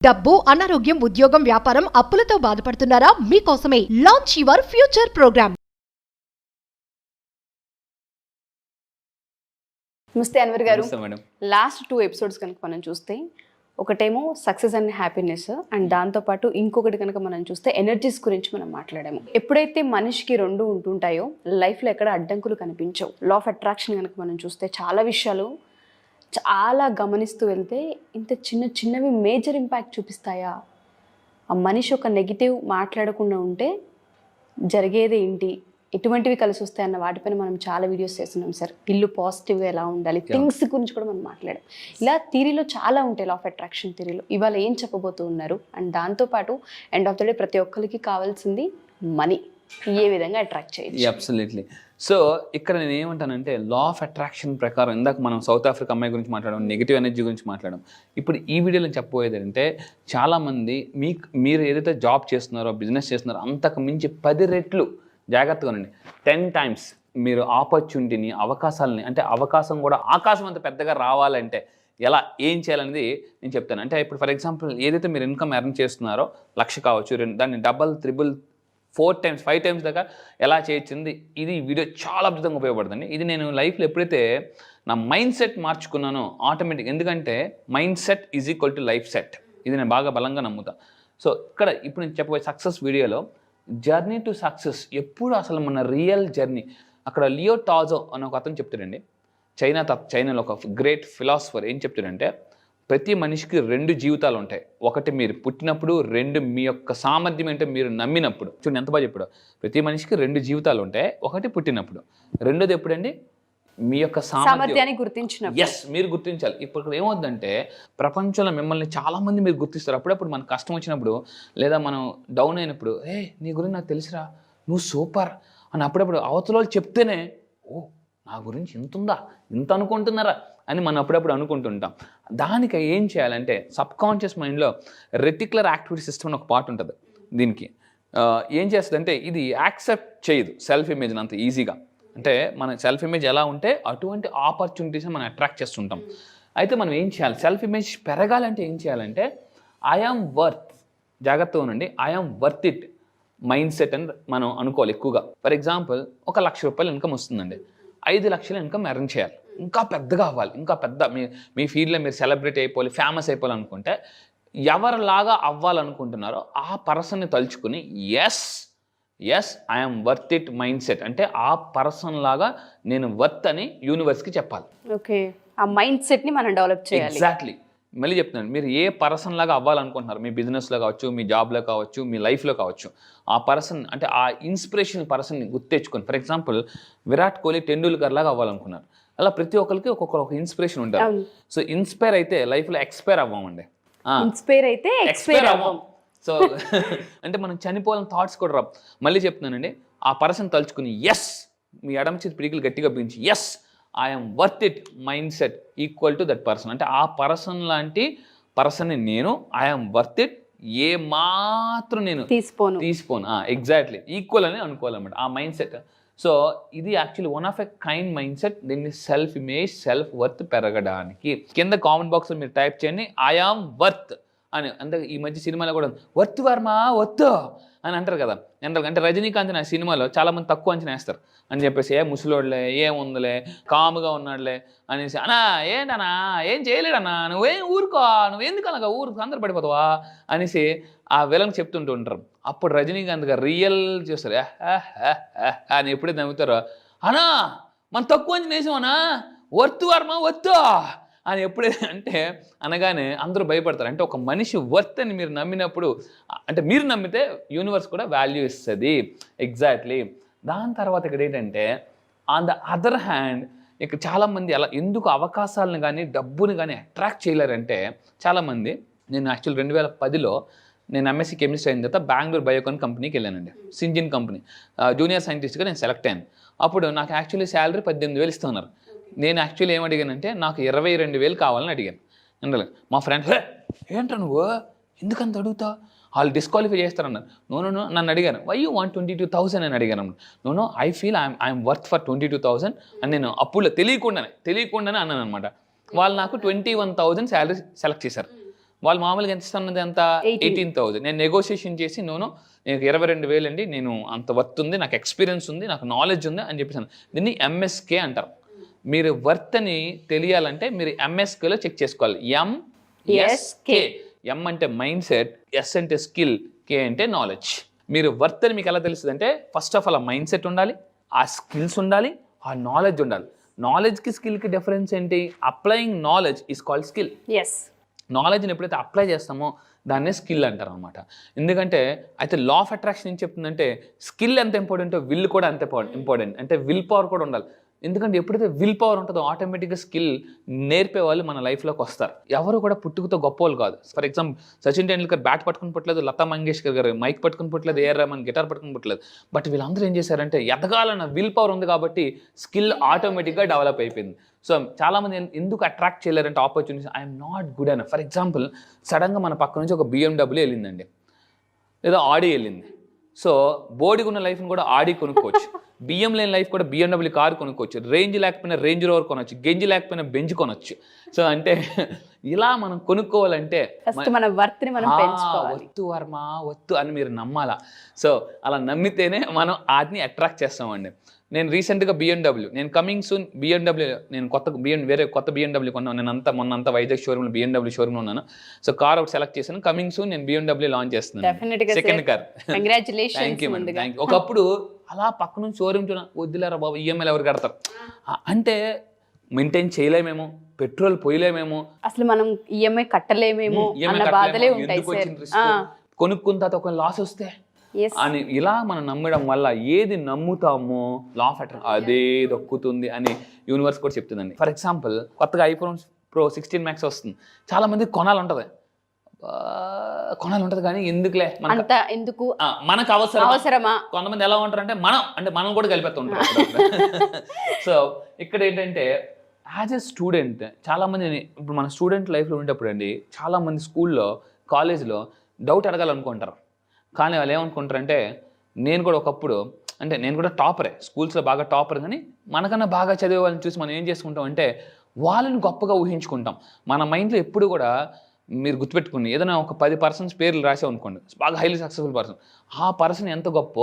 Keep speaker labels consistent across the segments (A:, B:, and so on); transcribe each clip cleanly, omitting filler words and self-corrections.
A: డబ్బు, అనారోగ్యం, ఉద్యోగం, వ్యాపారం, అప్పులతో బాధపడుతున్నారా? మీకోసమే లాంచ్ యువర్ ఫ్యూచర్ ప్రోగ్రామ్.
B: నమస్తే అన్వర్ గారు. లాస్ట్ 2 ఎపిసోడ్స్ కనుక మనం చూస్తే ఒకటేమో సక్సెస్ అండ్ హ్యాపీనెస్ అండ్ దాంతోపాటు ఇంకొకటి కనుక మనం చూస్తే ఎనర్జీస్ గురించి మనం మాట్లాడాము. ఎప్పుడైతే మనిషికి రెండు ఉంటుంటాయో లైఫ్లో ఎక్కడ అడ్డంకులు కనిపించవు. లా ఆఫ్ అట్రాక్షన్ కనుక మనం చూస్తే చాలా విషయాలు చాలా గమనిస్తూ వెళ్తే ఇంత చిన్నవి మేజర్ ఇంపాక్ట్ చూపిస్తాయా? ఆ మనిషి ఒక నెగిటివ్ మాట్లాడకుండా ఉంటే జరిగేది ఏంటి, ఎటువంటివి కలిసి వస్తాయన్న వాటిపైన మనం చాలా వీడియోస్ చేస్తున్నాం సార్. ఇల్లు పాజిటివ్గా ఎలా ఉండాలి, థింగ్స్ గురించి కూడా మనం మాట్లాడాం. ఇలా థియరీలో చాలా ఉంటాయి, లా ఆఫ్ అట్రాక్షన్ థియరీలో. ఇవాళ ఏం చెప్పబోతూ ఉన్నారు అండ్ దాంతోపాటు ఎండ్ ఆఫ్ ద డే ప్రతి ఒక్కరికి కావాల్సింది మనీ, ఏ విధంగా అట్రాక్ట్ చేయొచ్చు?
C: అబ్సల్యూట్లీ. సో ఇక్కడ నేను ఏమంటానంటే లా ఆఫ్ అట్రాక్షన్ ప్రకారం ఇందాక మనం సౌత్ ఆఫ్రికా అమ్మాయి గురించి మాట్లాడడం, నెగిటివ్ ఎనర్జీ గురించి మాట్లాడడం. ఇప్పుడు ఈ వీడియోలో చెప్పబోయేది అంటే చాలామంది మీరు ఏదైతే జాబ్ చేస్తున్నారో, బిజినెస్ చేస్తున్నారో అంతకు మించి 10 రెట్లు జాగ్రత్తగా ఉండండి. 10 times మీరు ఆపర్చునిటీని, అవకాశాలని, అంటే అవకాశం కూడా ఆకాశం అంత పెద్దగా రావాలంటే ఎలా, ఏం చేయాలనేది నేను చెప్తాను. అంటే ఇప్పుడు ఫర్ ఎగ్జాంపుల్ ఏదైతే మీరు ఇన్కమ్ ఎర్న్ చేస్తున్నారో 1,00,000 కావచ్చు, దాన్ని డబల్, త్రిబుల్, 4 times, 5 times దాకా ఎలా చేయొచ్చింది, ఇది వీడియో చాలా అద్భుతంగా ఉపయోగపడుతుంది. ఇది నేను లైఫ్లో ఎప్పుడైతే నా మైండ్ సెట్ మార్చుకున్నానో ఆటోమేటిక్, ఎందుకంటే mind set is equal to life set, ఇది నేను బాగా బలంగా నమ్ముతాను. సో ఇక్కడ ఇప్పుడు నేను చెప్పబోయే సక్సెస్ వీడియోలో జర్నీ టు సక్సెస్ ఎప్పుడు అసలు మన రియల్ జర్నీ. అక్కడ లియో టాజో అని ఒక అతను చెప్తాడండి, చైనాలో ఒక గ్రేట్ ఫిలాసఫర్. ఏం చెప్తాడంటే ప్రతి మనిషికి 2 జీవితాలు ఉంటాయి. ఒకటి మీరు పుట్టినప్పుడు, 2 మీ యొక్క సామర్థ్యం అంటే మీరు నమ్మినప్పుడు. చూడండి ఎంత బాగా చెప్పాడు. ప్రతి మనిషికి 2 జీవితాలు ఉంటాయి. ఒకటి పుట్టినప్పుడు, రెండోది ఎప్పుడండి మీ యొక్క సామర్థ్యాన్ని గుర్తించినప్పుడు. ఎస్, మీరు గుర్తించాలి. ఇప్పుడు ఏమవుతుందంటే ప్రపంచంలో మిమ్మల్ని చాలామంది మీరు గుర్తిస్తారు. అప్పుడప్పుడు మనకు కష్టం వచ్చినప్పుడు లేదా మనం డౌన్ అయినప్పుడు, నీ గురించి నాకు తెలుసురా, నువ్వు సూపర్ అని అప్పుడప్పుడు అవతల వాళ్ళు చెప్తేనే, ఓ నా గురించి ఇంత ఉందా, ఇంత అనుకుంటున్నారా అని మనం అప్పుడప్పుడు అనుకుంటుంటాం. దానికి ఏం చేయాలంటే సబ్కాన్షియస్ మైండ్లో రెటిక్యులర్ యాక్టివిటీ సిస్టమ్ అని ఒక పార్ట్ ఉంటుంది. దీనికి ఏం చేస్తుందంటే ఇది యాక్సెప్ట్ చేయదు సెల్ఫ్ ఇమేజ్ని అంత ఈజీగా. అంటే మన సెల్ఫ్ ఇమేజ్ ఎలా ఉంటే అటువంటి ఆపర్చునిటీస్ని మనం అట్రాక్ట్ చేస్తుంటాం. అయితే మనం ఏం చేయాలి, సెల్ఫ్ ఇమేజ్ పెరగాలంటే ఏం చేయాలంటే ఐఆమ్ వర్త్, జాగ్రత్తగా ఉండండి, I am worth it mind set అని మనం అనుకోవాలి ఎక్కువగా. ఫర్ ఎగ్జాంపుల్ ఒక ₹1,00,000 ఇన్కమ్ వస్తుందండి, 5 లక్షల ఇన్కమ్ ఎర్న్ చేయాలి, ఇంకా పెద్దగా అవ్వాలి, ఇంకా పెద్ద మీ ఫీల్డ్లో మీరు సెలబ్రిటీ అయిపోవాలి, ఫేమస్ అయిపోవాలి అనుకుంటే ఎవరిలాగా అవ్వాలనుకుంటున్నారో ఆ పర్సన్ని తలుచుకుని yes I'm worth it mindset, అంటే ఆ పర్సన్ లాగా నేను వర్త్ అని యూనివర్స్కి చెప్పాలి.
B: ఓకే, ఆ మైండ్ సెట్ని మనం డెవలప్ చేయాలి.
C: ఎగ్జాక్ట్లీ. మళ్ళీ చెప్తున్నాను, మీరు ఏ పర్సన్ లాగా అవ్వాలనుకుంటున్నారు, మీ బిజినెస్లో కావచ్చు, మీ జాబ్లో కావచ్చు, మీ లైఫ్లో కావచ్చు, ఆ పర్సన్ అంటే ఆ ఇన్స్పిరేషనల్ పర్సన్ని గుర్తెచ్చుకొని. ఫర్ ఎగ్జాంపుల్ విరాట్ కోహ్లీ, టెండూల్కర్ లాగా అవ్వాలనుకున్నారు. అలా ప్రతి ఒక్కరికి ఒక ఇన్స్పిరేషన్ ఉంటారు. సో ఇన్స్పైర్ అయితే లైఫ్లో ఎక్స్పైర్ అవ్వమండి,
B: ఇన్స్పైర్ అయితే ఎక్స్పైర్ అవ్వం.
C: సో అంటే మనం చనిపోవాలని థాట్స్ కూడా రావు. మళ్ళీ చెప్తున్నానండి, ఆ పర్సన్ తలుచుకుని మీ ఎడమ చేతి పిడికిలు గట్టిగా పెంచి I'm worth it mind set equal to that person, అంటే ఆ పర్సన్ లాంటి పర్సన్ని నేను ఐఎమ్ వర్త్ ఇట్ ఏ మాత్రం నేను తీసుకోను. ఎగ్జాక్ట్లీ, ఈక్వల్ అని అనుకోవాలన్నమాట ఆ మైండ్ సెట్. సో ఇది actually one of a kind mind set. దీన్ని సెల్ఫ్ ఇమేజ్, సెల్ఫ్ వర్త్ పెరగడానికి కింద కామెంట్ బాక్స్లో మీరు టైప్ చేయండి ఐఆమ్ వర్త్ అని. అంటే ఈ మధ్య సినిమాలో కూడా వర్త్ వర్మ వర్త్ అని అంటారు కదా జనరల్గా. అంటే రజనీకాంత్ నా సినిమాలో చాలామంది తక్కువ అంచనా వేస్తారు అని చెప్పేసి, ముసలోడ్లే, ఏముందిలే, కాముగా ఉన్నాడులే అనేసి, అన్నా ఏంటన్నా ఏం చేయలేడన్నా, నువ్వేం ఊరుకో, నువ్వెందుకు అలాగా ఊరుకు అందరు పడిపోతావా అనేసి ఆ విలన్ చెప్తుంటూ ఉంటారు. అప్పుడు రజనీకాంత్ గారు రియల్ చేస్తారు అని ఎప్పుడైతే నవ్వుతారో, అన్నా మనం తక్కువ అంచనా వేసామన్నా, వర్త్ వర్మ వర్త్ అని ఎప్పుడైతే అంటే అనగానే అందరూ భయపడతారు. అంటే ఒక మనిషి వర్త్ అని మీరు నమ్మినప్పుడు, అంటే మీరు నమ్మితే యూనివర్స్ కూడా వాల్యూ ఇస్తుంది. ఎగ్జాక్ట్లీ. దాని తర్వాత ఇక్కడ ఏంటంటే ఆన్ ద అదర్ హ్యాండ్ ఇక్కడ చాలామంది అలా ఎందుకు అవకాశాలను కానీ డబ్బుని కానీ అట్రాక్ట్ చేయలేరంటే, చాలామంది నేను యాక్చువల్ 2010లో నేను ఎంఎస్సీ కెమిస్ట్రీ అయిన తర్వాత బెంగళూరు బయోకాన్ కంపెనీకి వెళ్ళానండి, సింజిన్ కంపెనీ. జూనియర్ సైంటిస్ట్గా నేను సెలెక్ట్ అయ్యాను. అప్పుడు నాకు యాక్చువల్లీ శాలరీ 18,000 ఇస్తున్నారు. నేను యాక్చువల్లీ ఏమడిగానంటే నాకు 22,000 కావాలని అడిగాను. జనరల్గా మా ఫ్రెండ్స్, ఏంట్రా నువ్వు ఎందుకంత అడుగుతావు, వాళ్ళు డిస్క్వాలిఫై చేస్తారన్నారు. నో నన్ను అడిగాను, వై యూ వాంట్ 22,000 అని అడిగాను. No I feel I'm worth for 22,000 అని నేను అప్పుడు తెలియకుండానే అన్నాను అనమాట. వాళ్ళు నాకు 21,000 శాలరీ సెలెక్ట్ చేశారు. వాళ్ళు మామూలుగా ఎంత ఇస్తున్నది ఎంత 18,000. నేను నెగోషియేషన్ చేసి నేను 22,000 అండి, నేను అంత వర్త్ ఉంది, నాకు ఎక్స్పీరియన్స్ ఉంది, నాకు నాలెడ్జ్ ఉంది అని చెప్పేసాను. దీన్ని ఎంఎస్కే అంటారు. మీరు వర్త్ అని తెలియాలంటే మీరు ఎంఎస్కేలో చెక్ చేసుకోవాలి. ఎంఎస్కే, ఎం అంటే మైండ్ సెట్, ఎస్ అంటే స్కిల్, కే అంటే నాలెడ్జ్. మీరు వర్త్ అని మీకు ఎలా తెలుస్తుంది అంటే ఫస్ట్ ఆఫ్ ఆల్ ఆ మైండ్ సెట్ ఉండాలి, ఆ స్కిల్స్ ఉండాలి, ఆ నాలెడ్జ్ ఉండాలి. నాలెడ్జ్కి స్కిల్కి డిఫరెన్స్ ఏంటి? Applying knowledge is called skill. నాలెడ్జ్ని ఎప్పుడైతే అప్లై చేస్తామో దాన్నే స్కిల్ అంటారు అనమాట. ఎందుకంటే అయితే లా ఆఫ్ అట్రాక్షన్ ఏం చెప్తుందంటే స్కిల్ ఎంత ఇంపార్టెంటో విల్ కూడా అంత ఇంపార్టెంట్. అంటే విల్ పవర్ కూడా ఉండాలి. ఎందుకంటే ఎప్పుడైతే విల్ పవర్ ఉంటుందో ఆటోమేటిక్గా స్కిల్ నేర్పే వాళ్ళు మన లైఫ్లోకి వస్తారు. ఎవరు కూడా పుట్టుకతో గొప్ప వాళ్ళు కాదు. For example Sachin Tendulkar bat పట్టుకుని పుట్టలేదు, లతా మంగేష్కర్ గారు మైక్ పట్టుకుని పుట్టలేదు, ఏఆర్ రెహమాన్ గిటార్ పట్టుకుని పుట్టలేదు. బట్ వీళ్ళందరూ ఏం చేశారంటే ఎదగాలన్న విల్ పవర్ ఉంది కాబట్టి స్కిల్ ఆటోమేటిక్గా డెవలప్ అయిపోయింది. సో చాలామంది ఎందుకు అట్రాక్ట్ చేయలేరంటే ఆపర్చునిటీస్, ఐఎమ్ నాట్ గుడ్ అని. ఫర్ ఎగ్జాంపుల్ సడన్గా మన పక్క నుంచి ఒక BMW వెళ్ళిందండి, లేదా ఆడి వెళ్ళింది. సో బోడిగా ఉన్న లైఫ్ని కూడా ఆడి కొనుక్కోవచ్చు, బియ్యం లేని లైఫ్ కూడా BMW కారు కొనుక్కోవచ్చు, రేంజ్ లేకపోయినా రేంజ్ రోవర్ కొనవచ్చు, గెంజి లేకపోయినా బెంజ్ కొనవచ్చు. సో అంటే ఇలా మనం కొనుక్కోవాలంటే వత్తు వర్మ వత్తు అని మీరు నమ్మాలా. సో అలా నమ్మితేనే మనం వాటిని అట్రాక్ట్ చేస్తామండి. నేను రీసెంట్గా BMW, నేను కమింగ్ సూన్ BMW, నేను వేరే కొత్త BMW కొన్నాను. నేను మొన్నంతా వైజాగ్ షోరూమ్లో BMW షోరూమ్లో ఉన్నాను. సో కార్ ఒకటి సెలెక్ట్ చేశాను. కమింగ్ సూన్ నేను BMW లాంచ్ చేస్తున్నాను, second car. Thank you madam, thank you. ఒకప్పుడు అలా పక్క నుంచి షోరూమ్ వద్దులేరా బాబు, ఈఎంఐలు ఎవరు కడతారు అంటే మెయింటైన్ చేయలేమేమో, పెట్రోల్ పోయలేమేమో,
B: అసలు మనం ఈఎంఐ కట్టలేమేమో అన్న బాధలే ఉంటాయి.
C: కొనుక్కున్న తర్వాత ఒక లాస్ వస్తే అని ఇలా మనం నమ్మడం వల్ల ఏది నమ్ముతామో లా ఆఫ్ అట్రాక్షన్ అదే దొక్కుతుంది అని యూనివర్స్ కూడా చెప్తుందండి. ఫర్ ఎగ్జాంపుల్ కొత్తగా iPhone Pro 16 Max వస్తుంది. చాలా మంది కొనాలి ఉంటుంది కానీ ఎందుకులే
B: ఎందుకు
C: మనకు అవసరమా. కొంతమంది ఎలా ఉంటారు అంటే మనం కూడా కలిపేస్తుంటారు. సో ఇక్కడ ఏంటంటే యాజ్ ఎ స్టూడెంట్ చాలా మంది, ఇప్పుడు మన స్టూడెంట్ లైఫ్లో ఉండేటప్పుడు అండి చాలా మంది స్కూల్లో కాలేజ్లో డౌట్ అడగాలనుకుంటారు. కానీ వాళ్ళు ఏమనుకుంటారంటే నేను కూడా ఒకప్పుడు అంటే నేను కూడా టాపరే, స్కూల్స్లో బాగా టాపర్, కానీ మనకన్నా బాగా చదివే వాళ్ళని చూసి మనం ఏం చేసుకుంటాం అంటే వాళ్ళని గొప్పగా ఊహించుకుంటాం. మన మైండ్లో ఎప్పుడు కూడా మీరు గుర్తుపెట్టుకుని ఏదైనా ఒక 10 persons పేర్లు రాసాం అనుకోండి, బాగా హైలీ సక్సెస్ఫుల్ పర్సన్, ఆ పర్సన్ ఎంత గొప్ప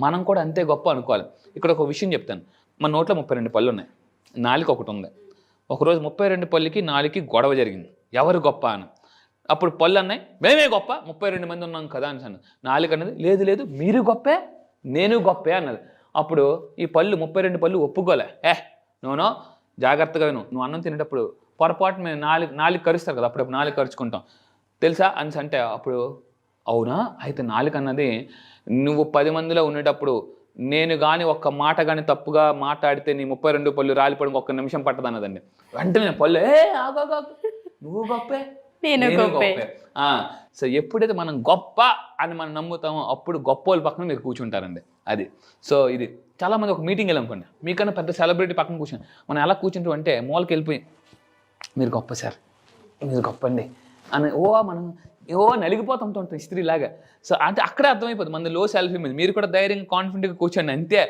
C: మనం కూడా అంతే గొప్ప అనుకోవాలి. ఇక్కడ ఒక విషయం చెప్తాను. మన నోట్లో 32 పళ్ళు ఉన్నాయి, నాలుక ఒకటి ఉంది. ఒకరోజు 32 పళ్ళకి నాలుగుకి గొడవ జరిగింది, ఎవరు గొప్ప అని. అప్పుడు పళ్ళు అన్నాయి మేమే గొప్ప, 32 మంది ఉన్నాం కదా అని అన్నది. నాలుగు అన్నది లేదు మీరు గొప్పే నేను గొప్పే అన్నది. అప్పుడు ఈ పళ్ళు 32 పళ్ళు ఒప్పుకోలే, నోనో జాగ్రత్తగా నువ్వు అన్నం తినేటప్పుడు పొరపాటు మేము నాలుగు కరుస్తారు కదా, అప్పుడు 4 కరుచుకుంటాం తెలుసా అని అంటే, అప్పుడు అవునా అయితే నాలుగు అన్నది నువ్వు 10 మందిలో ఉండేటప్పుడు నేను కానీ ఒక్క మాట కానీ తప్పుగా మాట్లాడితే నీ 32 పళ్ళు రాలిపోవడం 1 నిమిషం పట్టదు అన్నదండి. వెంటనే పళ్ళు నువ్వు గొప్పే నేను గొప్పే. సో ఎప్పుడైతే మనం గొప్ప అని మనం నమ్ముతామో అప్పుడు గొప్ప వాళ్ళ పక్కన మీరు కూర్చుంటారండి. అది సో ఇది చాలామంది ఒక మీటింగ్ వెళ్ళనుకోండి, మీకన్నా పెద్ద సెలబ్రిటీ పక్కన కూర్చొని మనం ఎలా కూర్చుంటాం అంటే మూలకి వెళ్ళిపోయి మీరు గొప్ప సార్, మీరు గొప్ప అండి అని మనం నలిగిపోతుంటాం ఇస్త్రీలాగా. సో అంటే అక్కడే అర్థమైపోతుంది మన లో సెల్ఫ్ ఇమేజ్. మీరు కూడా ధైర్యంగా కాన్ఫిడెంట్గా కూర్చోండి అంతే,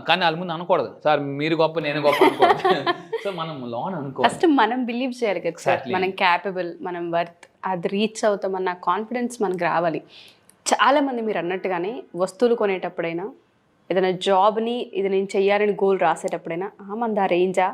C: కానీ వాళ్ళ ముందు అనకూడదు సార్ మీరు గొప్ప నేను గొప్ప అనుకోవద్దు. సో మనం లోన్ అనుకో, ఫస్ట్
B: మనం బిలీవ్ చేయాలి కదా సార్, మనం క్యాపబుల్, మనం వర్త్, అది రీచ్ అవుతామన్న కాన్ఫిడెన్స్ మనకు రావాలి. చాలామంది మీరు అన్నట్టుగానే వస్తువులు కొనేటప్పుడైనా ఏదైనా జాబ్ని ఇది నేను చెయ్యాలని గోల్ రాసేటప్పుడైనా మనది ఆ రేంజా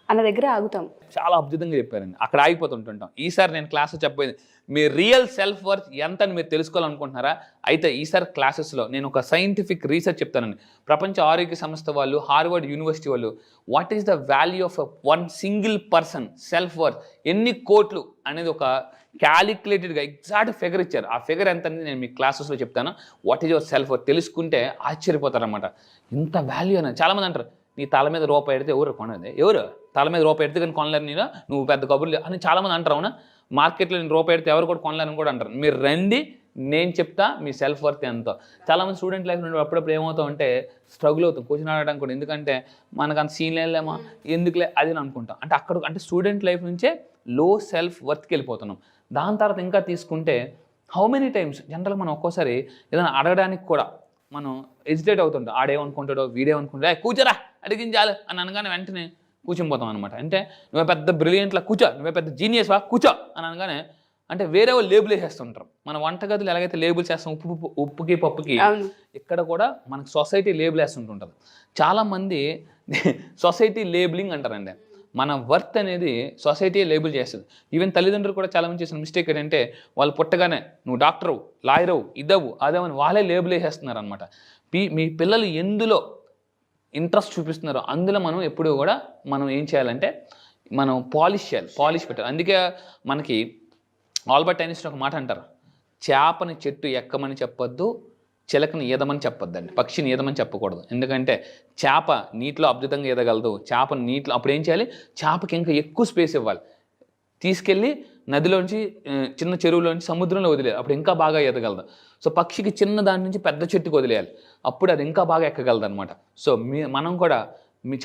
B: అన్న దగ్గర ఆగుతాం.
C: చాలా అద్భుతంగా చెప్పారండి, అక్కడ ఆగిపోతుంటుంటాం. ఈసారి నేను క్లాస్ చెప్పబోయింది మీ రియల్ సెల్ఫ్ వర్త్ ఎంత అని మీరు తెలుసుకోవాలనుకుంటున్నారా? అయితే ఈసారి క్లాసెస్లో నేను ఒక సైంటిఫిక్ రీసెర్చ్ చెప్తానండి. ప్రపంచ ఆరోగ్య సంస్థ వాళ్ళు, హార్వర్డ్ యూనివర్సిటీ వాళ్ళు, what is the value of one single person self worth, ఎన్ని కోట్లు అనేది ఒక క్యాలిక్యులేటెడ్గా ఎగ్జాక్ట్ ఫిగర్ ఇచ్చారు. ఆ ఫిగర్ ఎంత అనేది నేను మీ క్లాసెస్లో చెప్తాను. What is your self worth తెలుసుకుంటే ఆశ్చర్యపోతారన్నమాట. ఇంత వాల్యూ అని చాలామంది అంటారు, నీ తల మీద రూపాయి పెడితే ఎవరు కొనదే, ఎవరు తల మీద రూపాయి పెడితే కానీ కొనలేరు, నేను నువ్వు పెద్ద కబుర్లు అని చాలామంది అంటారు. అవునా, మార్కెట్లో నేను రూపాయి పెడితే ఎవరు కూడా కొనలేరని కూడా అంటారు. మీరు రండి, నేను చెప్తా మీ సెల్ఫ్ వర్త్ ఎంతో. చాలామంది స్టూడెంట్ లైఫ్ నుండి అప్పుడప్పుడు ఏమవుతాం అంటే స్ట్రగుల్ అవుతాం క్వశ్చన్ అడగడానికి కూడా, ఎందుకంటే మనకు అంత సీన్ లేమా ఎందుకులే అది అని అనుకుంటాం. అంటే అక్కడ అంటే స్టూడెంట్ లైఫ్ నుంచే లో సెల్ఫ్ వర్త్కి వెళ్ళిపోతున్నాం. దాని తర్వాత ఇంకా తీసుకుంటే హౌ మెనీ టైమ్స్ జనరల్గా మనం ఒక్కోసారి ఏదైనా అడగడానికి కూడా మనం హెజిటేట్ అవుతుంటాం. ఆడేమనుకుంటాడో వీడేమనుకుంటాడో కూర్చోరా అడిగించాలి అని అనగానే వెంటనే కూర్చునిపోతాం అనమాట. అంటే నువ్వే పెద్ద బ్రిలియంట్లా కూర్చో, నువ్వే పెద్ద జీనియస్ వా కూర్చో అని అనగానే అంటే వేరే వాళ్ళు లేబుల్ వేసేస్తుంటారు. మన వంటగదులు ఎలాగైతే లేబుల్స్ వేస్తాం ఉప్పుకి పప్పుకి,
B: అవును.
C: ఇక్కడ కూడా మనకు సొసైటీ లేబుల్ వేస్తుంటుంటుంది. చాలామంది సొసైటీ లేబులింగ్ అంటారండి. మన వర్త్ అనేది సొసైటీ లేబుల్ చేస్తుంది. ఈవెన్ తల్లిదండ్రులు కూడా చాలామంది చేసిన మిస్టేక్ ఏంటంటే వాళ్ళు పుట్టగానే నువ్వు డాక్టరు, లాయరు, ఇదవు అదవని వాళ్ళే లేబుల్ వేసేస్తున్నారు అనమాట. మీ పిల్లలు ఎందులో ఇంట్రెస్ట్ చూపిస్తున్నారో అందులో మనం ఎప్పుడు కూడా మనం ఏం చేయాలంటే మనం పాలిష్ పెట్టాలి. అందుకే మనకి ఆల్బర్ట్ ఐన్స్టీన్ ఒక మాట అంటారు, చేపని చెట్టు ఎక్కమని చెప్పొద్దు, చిలకని ఈదమని చెప్పొద్దండి, పక్షిని ఈదమని చెప్పకూడదు. ఎందుకంటే చేప నీటిలో అద్భుతంగా ఈదగలదు. చేప నీటిలో అప్పుడు ఏం చేయాలి, చేపకి ఇంకా ఎక్కువ స్పేస్ ఇవ్వాలి, తీసుకెళ్ళి నదిలోంచి చిన్న చెరువులోంచి సముద్రంలో వదిలేయాలి, అప్పుడు ఇంకా బాగా ఈదగలదు. సో పక్షికి చిన్న దాని నుంచి పెద్ద చెట్టుకు వదిలేయాలి, అప్పుడు అది ఇంకా బాగా ఎక్కగలదు అనమాట. సో మనం కూడా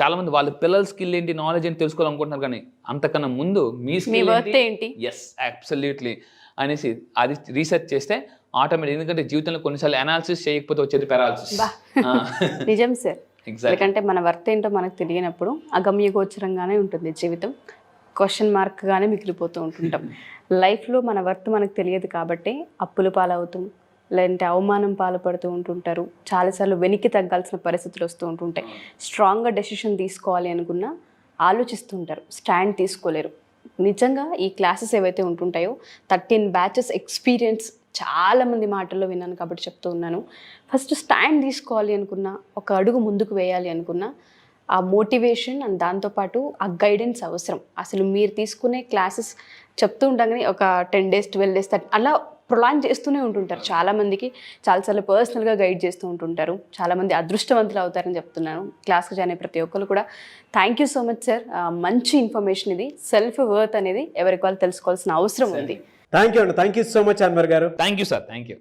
C: చాలామంది వాళ్ళ పిల్లల స్కిల్ ఏంటి, నాలెడ్జ్ ఏంటి తెలుసుకోవాలనుకుంటున్నారు, కానీ అంతకన్నా ముందు మీ స్కిల్
B: ఏంటి,
C: ఎస్ అబ్సల్యూట్లీ అనేసి అది రీసెర్చ్ చేస్తే ఆటోమేటిక్. ఎందుకంటే జీవితంలో కొన్నిసార్లు అనాలిసిస్ చేయకపోతే వచ్చేది పెరాలిసిస్.
B: నిజం సార్. ఎందుకంటే మన వర్త్ ఏంటో మనకు తెలియనప్పుడు అగమ్యగోచరంగానే ఉంటుంది జీవితం, క్వశ్చన్ మార్క్గానే మిగిలిపోతూ ఉంటుంటాం. లైఫ్లో మన వర్త్ మనకు తెలియదు కాబట్టి అప్పులు పాలవుతాం, లేదంటే అవమానం పాల్పడుతూ ఉంటుంటారు. చాలాసార్లు వెనక్కి తగ్గాల్సిన పరిస్థితులు వస్తూ ఉంటుంటాయి. స్ట్రాంగ్గా డెసిషన్ తీసుకోవాలి అనుకున్నా ఆలోచిస్తుంటారు, స్టాండ్ తీసుకోలేరు. నిజంగా ఈ క్లాసెస్ ఏవైతే ఉంటుంటాయో 13 బ్యాచెస్ ఎక్స్పీరియన్స్ చాలామంది మాటల్లో విన్నాను కాబట్టి చెప్తూ ఉన్నాను. ఫస్ట్ స్టాండ్ తీసుకోవాలి అనుకున్నా, ఒక అడుగు ముందుకు వేయాలి అనుకున్నా ఆ మోటివేషన్ అండ్ దాంతోపాటు ఆ గైడెన్స్ అవసరం. అసలు మీరు తీసుకునే క్లాసెస్ చెప్తూ ఉండగానే ఒక 10 days 12 days అలా ప్రొలాంగ్ చేస్తూనే ఉంటుంటారు. చాలామందికి చాలాసార్లు పర్సనల్గా గైడ్ చేస్తూ ఉంటుంటారు. చాలామంది అదృష్టవంతులు అవుతారని చెప్తున్నాను. క్లాస్కి జాయిన్ అయ్యే ప్రతి ఒక్కరు కూడా thank you so much sir. మంచి ఇన్ఫర్మేషన్ ఇది. సెల్ఫ్ వర్త్ అనేది ఎవరికి వాళ్ళు తెలుసుకోవాల్సిన అవసరం ఉంది.
D: థ్యాంక్ యూ అండి. Thank you so much Anwar garu.
C: Thank you sir. Thank you.